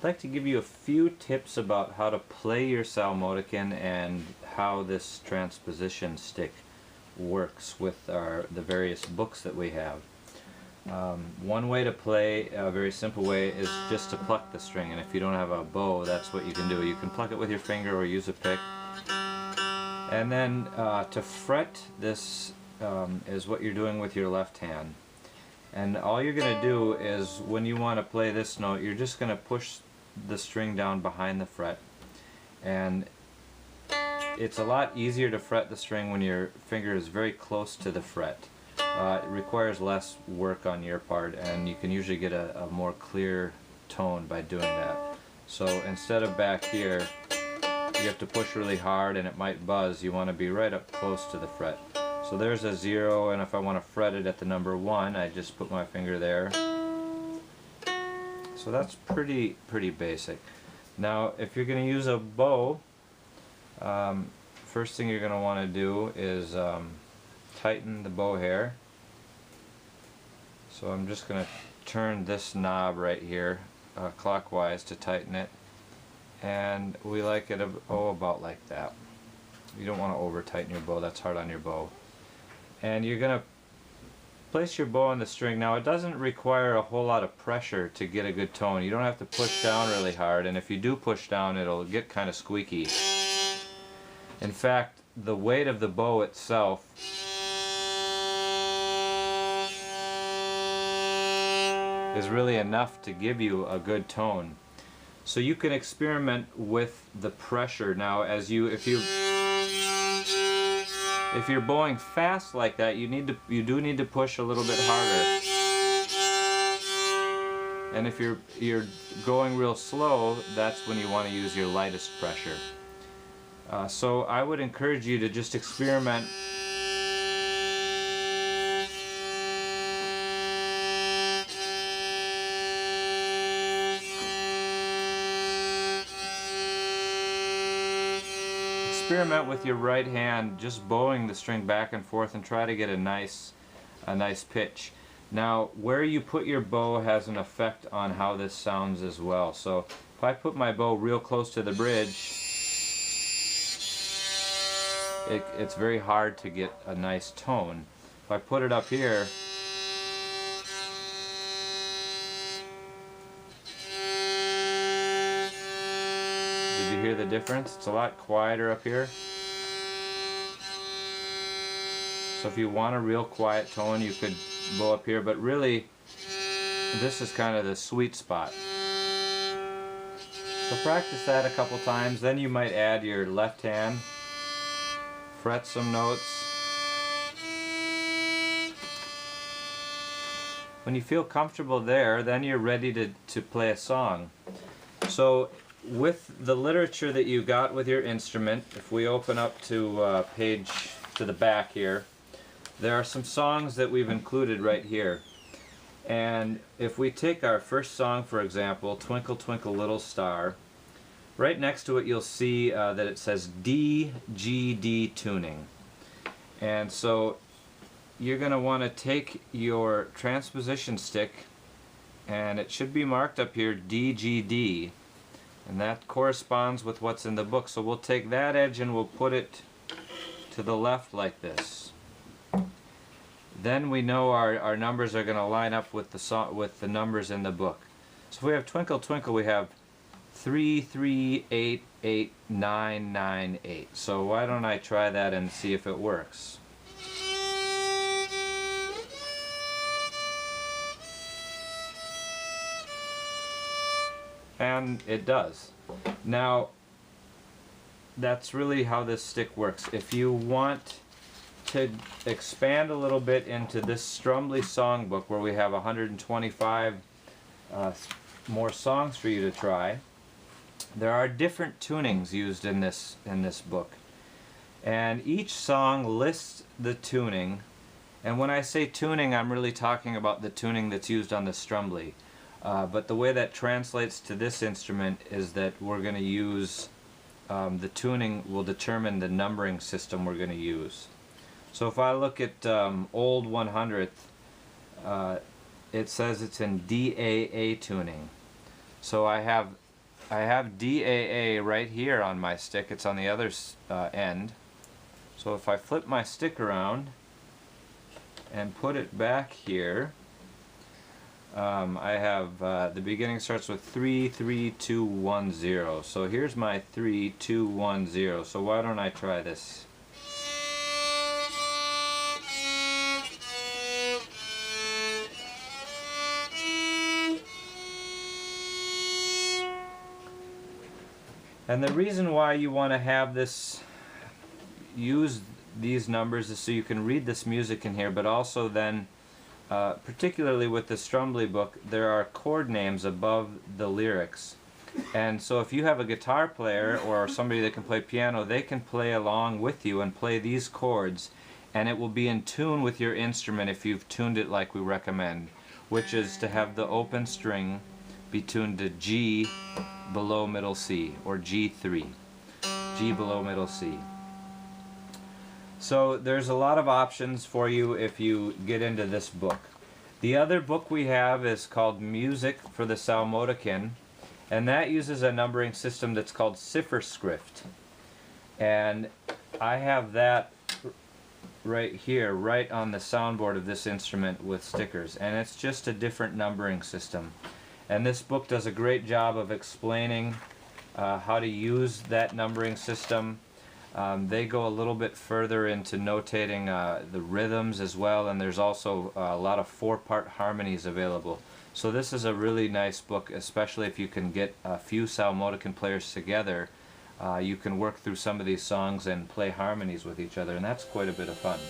like to give you a few tips about how to play your Psalmodican and how this transposition stick works with the various books that we have. One way to play, a very simple way, is just to pluck the string, and if you don't have a bow, that's what you can do. You can pluck it with your finger or use a pick. And then to fret this is what you're doing with your left hand. And all you're going to do is, when you want to play this note, you're just going to push the string down behind the fret. And it's a lot easier to fret the string when your finger is very close to the fret. It requires less work on your part, and you can usually get a more clear tone by doing that. So instead of back here, you have to push really hard and it might buzz. You want to be right up close to the fret. So there's a 0, and if I want to fret it at the number 1, I just put my finger there. So that's pretty basic. Now if you're going to use a bow, first thing you're going to want to do is tighten the bow hair. So I'm just going to turn this knob right here clockwise to tighten it, and we like it about like that. You don't want to over tighten your bow, that's hard on your bow. And you're going to place your bow on the string. Now it doesn't require a whole lot of pressure to get a good tone. You don't have to push down really hard, and if you do push down, it'll get kind of squeaky. In fact, the weight of the bow itself is really enough to give you a good tone. So you can experiment with the pressure. Now if you're bowing fast like that, you do need to push a little bit harder. And if you're going real slow, that's when you want to use your lightest pressure. So I would encourage you to just experiment. Experiment with your right hand, just bowing the string back and forth, and try to get a nice pitch. Now where you put your bow has an effect on how this sounds as well. So if I put my bow real close to the bridge, it's very hard to get a nice tone. If I put it up here, did you hear the difference? It's a lot quieter up here. So if you want a real quiet tone, you could bow up here, but really this is kind of the sweet spot. So practice that a couple times, then you might add your left hand, fret some notes. When you feel comfortable there, then you're ready to play a song. So with the literature that you got with your instrument, if we open up to page to the back here, there are some songs that we've included right here. And if we take our first song, for example, Twinkle Twinkle Little Star, right next to it you'll see that it says D, G, D tuning. And so you're going to want to take your transposition stick, and it should be marked up here D, G, D. And that corresponds with what's in the book. So we'll take that edge and we'll put it to the left like this. Then we know our numbers are going to line up with the numbers in the book. So if we have Twinkle Twinkle, we have 3, 3, 8, 8, 9, 9, 8. So why don't I try that and see if it works. And it does. Now that's really how this stick works. If you want to expand a little bit into this Strumley songbook, where we have 125 more songs for you to try, there are different tunings used in this book, and each song lists the tuning. And when I say tuning, I'm really talking about the tuning that's used on the Strumley. But the way that translates to this instrument is that we're going to use the tuning will determine the numbering system we're going to use. So if I look at Old 100th, it says it's in DAA tuning. So I have I have DAA right here on my stick. It's on the other end. So if I flip my stick around and put it back here, I have the beginning starts with 3 3 2 1 0. So here's my 3 2 1 0. So why don't I try this? And the reason why you want to have this, use these numbers, is so you can read this music in here, but also then, particularly with the Strumbly book, there are chord names above the lyrics. And so if you have a guitar player or somebody that can play piano, they can play along with you and play these chords, and it will be in tune with your instrument if you've tuned it like we recommend, which is to have the open string be tuned to G below middle C, or G3. G below middle C. So there's a lot of options for you if you get into this book. The other book we have is called Music for the Psalmodican, and that uses a numbering system that's called Cipherskrift. And I have that right here, right on the soundboard of this instrument with stickers, and it's just a different numbering system. And this book does a great job of explaining how to use that numbering system. They go a little bit further into notating the rhythms as well, and there's also a lot of 4-part harmonies available. So this is a really nice book, especially if you can get a few psalmodican players together. You can work through some of these songs and play harmonies with each other, and that's quite a bit of fun.